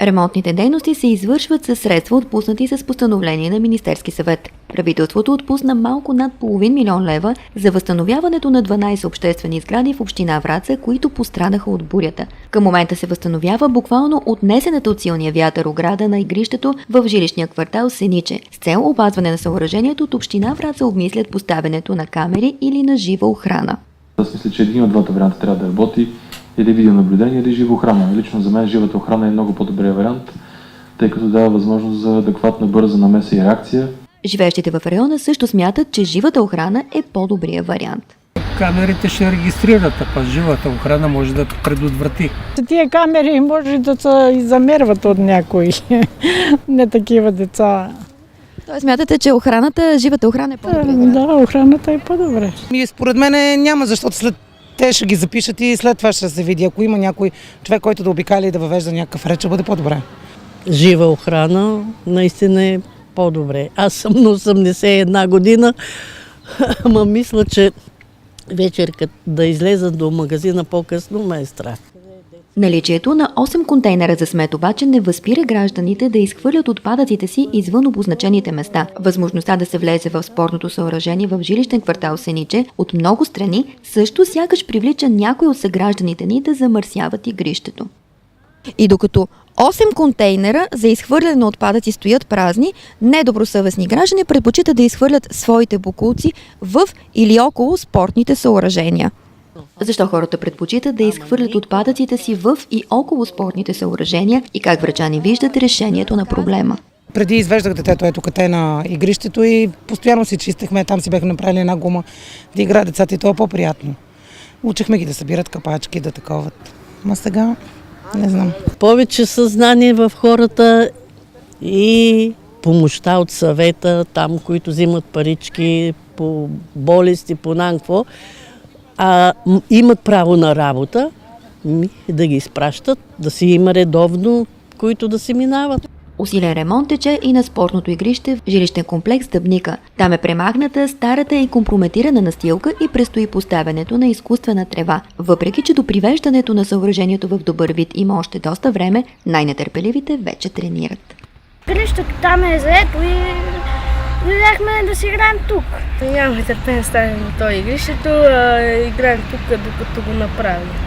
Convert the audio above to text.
Ремонтните дейности се извършват със средства, отпуснати с постановление на Министерски съвет. Правителството отпусна малко над половин милион лева за възстановяването на 12 обществени сгради в община Враца, които пострадаха от бурята. Към момента се възстановява буквално отнесената от силния вятър ограда на игрището в жилищния квартал Сениче. С цел опазване на съоръжението от община Враца обмислят поставянето на камери или на жива охрана. Аз мисля, че един от двата варианта трябва да работи, или видеонаблюдение, или жива охрана. Лично за мен живата охрана е много по-добрия вариант, тъй като дава възможност за адекватна бърза намеса и реакция. Живеещите в района също смятат, че живата охрана е по-добрия вариант. Камерите ще регистрират, а пък живата охрана може да предотврати. Тия камери може да се замерват от някои, не такива деца. Тоест смятате, че живата охрана е по-добре? Да, охраната е по-добре. Според мен няма, защото след те ще ги запишат и след това ще се види. Ако има някой човек, който да обикаля и да въвежда някакъв ред, ще бъде по-добре. Жива охрана наистина е по-добре. Аз съм на 81 година, ама мисля, че вечер да излеза до магазина по-късно ме е страх. Наличието на 8 контейнера за смет обаче не възпира гражданите да изхвърлят отпадъците си извън обозначените места. Възможността да се влезе в спортното съоръжение в жилищен квартал Сениче от много страни също сякаш привлича някои от съгражданите ни да замърсяват игрището. И докато 8 контейнера за изхвърляне на отпадъци стоят празни, недобросъвестни граждани предпочитат да изхвърлят своите бокулци в или около спортните съоръжения. Защо хората предпочитат да изхвърлят отпадъците си в и около спортните съоръжения и как врачани виждат решението на проблема? Преди извеждах детето ето къде на игрището и постоянно си чистихме, там си бяхме направили една гума да игра децата и това е по-приятно. Учихме ги да събират капачки, да таковат. Ма сега не знам. Повече съзнание в хората и помощта от съвета, там, които взимат парички по болести, по нанкво, а имат право на работа, да ги изпращат, да си има редовно, които да си минават. Усилен ремонт тече и на спортното игрище в жилищен комплекс Дъбника. Там е премахната старата и компрометирана настилка и предстои поставянето на изкуствена трева. Въпреки че до привеждането на съоръжението в добър вид има още доста време, най-нетърпеливите вече тренират. Игрището там е заето и дойдахме да си играем тук. Нямаме търпение да станем на това игрището, играем тук, докато го направим.